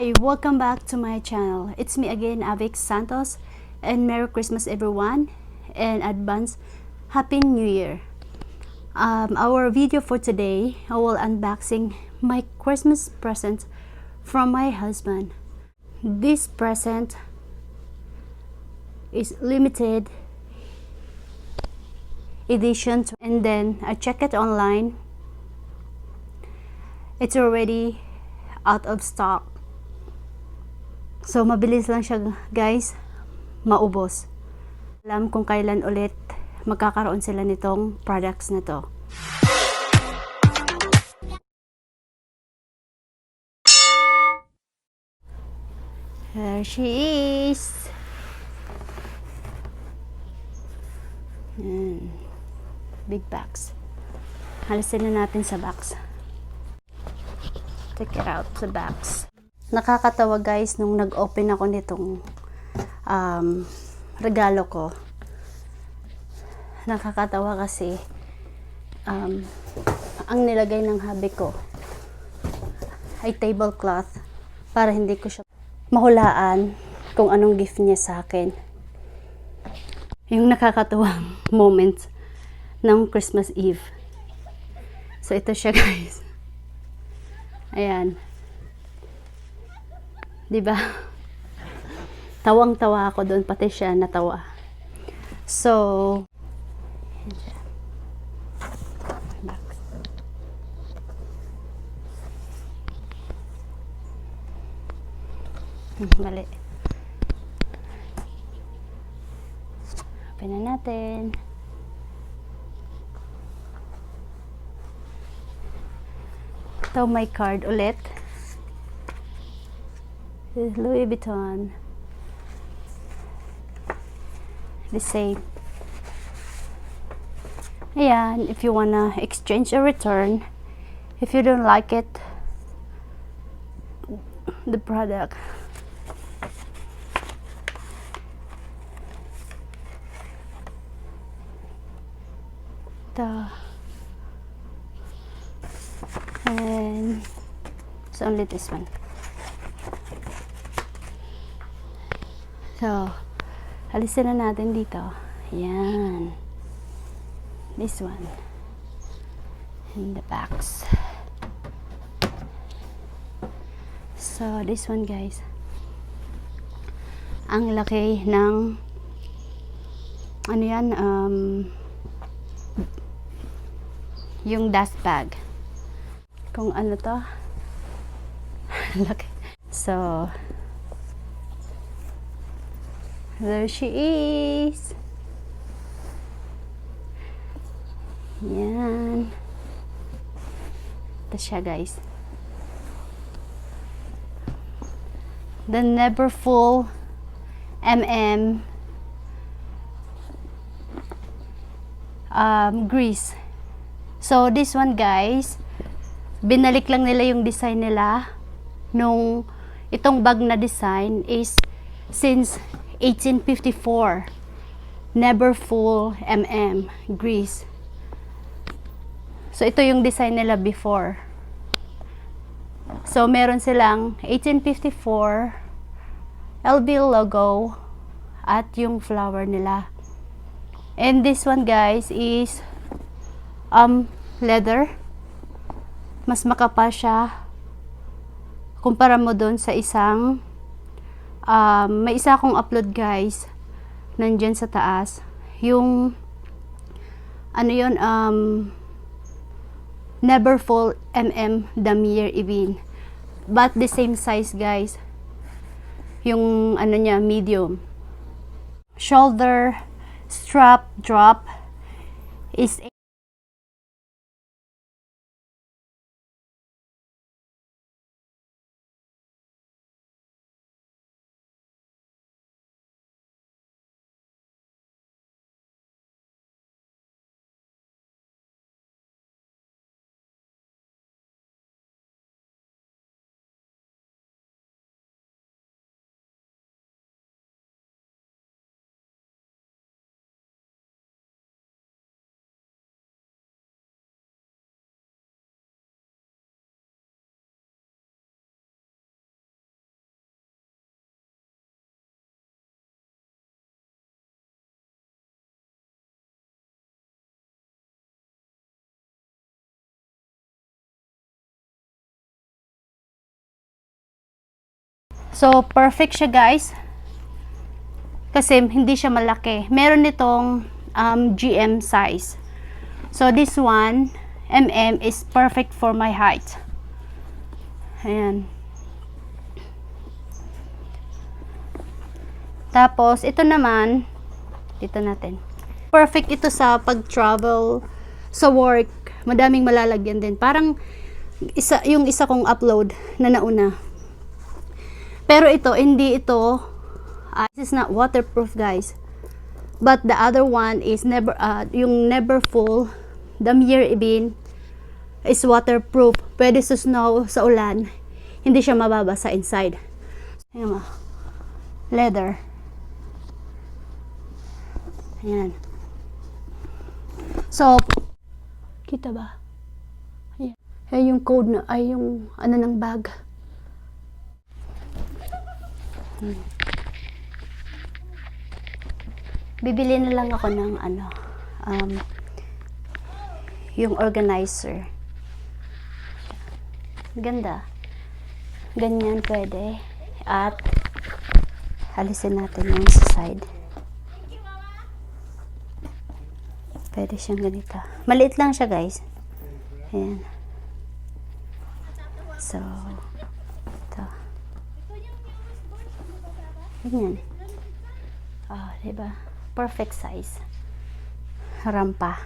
Hey, welcome back to my channel. It's me again, Avix Santos, and Merry Christmas everyone, and advance Happy New Year. Our video for today, I will unboxing my Christmas present from my husband. This present is limited edition, and then I check it online. It's already out of stock. So, mabilis lang siya, guys, maubos. Alam kung kailan ulit magkakaroon sila nitong products na to. There she is. Big box. Halisin na natin sa box. Take it out sa box. Nakakatawa, guys, nung nag-open ako nitong regalo ko. Nakakatawa kasi ang nilagay ng hubby ko ay tablecloth para hindi ko siya mahulaan kung anong gift niya sa akin. Yung nakakatuwang moment ng Christmas Eve. So ito siya, guys. Ayan. 'Di ba? Tawang-tawa ako doon, pati siya natawa. So, mali. Open na natin. Ito may card ulit. Louis Vuitton. The same. Ayan, if you wanna exchange or return, if you don't like it, the product. And it's only this one. So, alisin na natin dito. Ayan. This one. In the box. So, this one, guys. Ang laki ng ano yan, yung dust bag. Kung ano to. Laki. So, there she is. Yan. Ito siya, guys. The Never Full grease. So this one, guys, binalik lang nila yung design nila nung itong bag na design is since 1854. Never Full grease. So ito yung design nila before. So meron silang 1854 LB logo at yung flower nila. And this one, guys, is leather. Mas makapal siya kumpara mo doon sa isang may isa akong upload, guys, nandyan sa taas, yung ano yun, Never Full Damier even, but the same size, guys, yung ano niya, medium. Shoulder strap drop is So, perfect siya guys. Kasi hindi siya malaki. Meron nitong GM size. So, this one, is perfect for my height. Ayan. Tapos, ito naman, dito natin. Perfect ito sa pag-travel, sa work. Madaming malalagyan din. Parang, yung isa kong upload na nauna. Pero ito, hindi ito, this is not waterproof guys. But the other one is never, yung never full, the mirror ibin, is waterproof. Pwede sa snow, sa ulan. Hindi siya mababasa inside. Ayan mo. Leather. Ayan. So, kita ba? Ayan. Ayan yung code na, ay yung ano ng bag. Bibili na lang ako ng ano, yung organizer. Ganda. Ganyan pwede. At alisin natin yung sa side. Pwede siyang ganito. Maliit lang siya guys. Ayan. So, ito. Ganyan. Oh, diba? Perfect size. Rampa.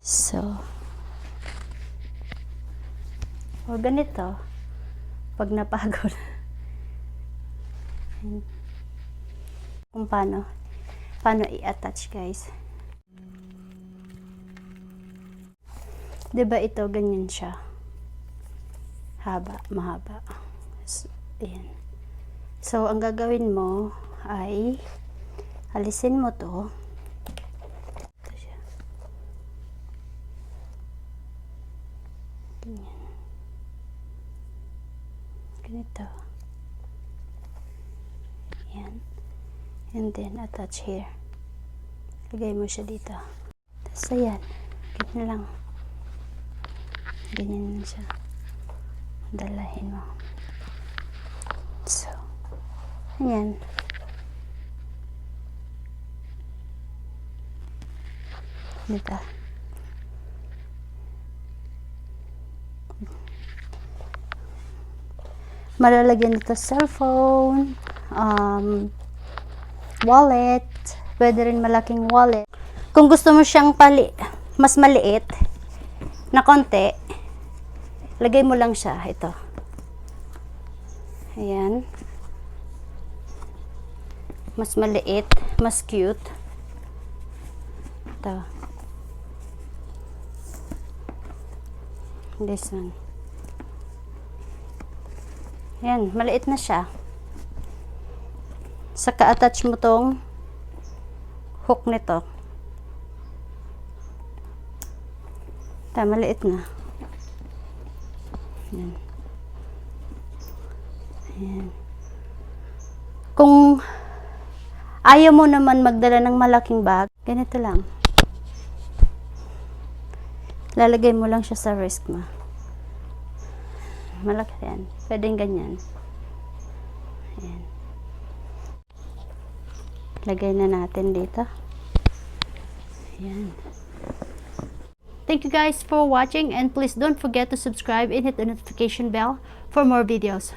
So, o ganito. Pag napagod. Kung paano i-attach guys. Diba ito, ganyan siya. Haba, mahaba. So, ayan. So, ang gagawin mo ay alisin mo to. Ito siya. Ganyan. Ganito. Ayan. And then, attach here. Lagay mo siya dito. Tapos, ayan. Ganyan lang. Ganyan lang siya. Dalahin mo. So, ayan. Dito. Malalagyan nito cellphone, wallet, pwede rin malaking wallet. Kung gusto mo siyang mas maliit na konti, lagay mo lang siya, ito. Ayan. Mas maliit, mas cute. Ito. This one. Ayan, maliit na siya. Saka attach mo tong hook nito. Ito, maliit na. Ayan. Ayan. Kung ayaw mo naman magdala ng malaking bag, ganito lang. Lalagay mo lang siya sa wrist mo. Malaki yan. Pwedeng ganyan. Ayan. Lagay na natin dito. Ayan. Thank you guys for watching, and please don't forget to subscribe and hit the notification bell for more videos.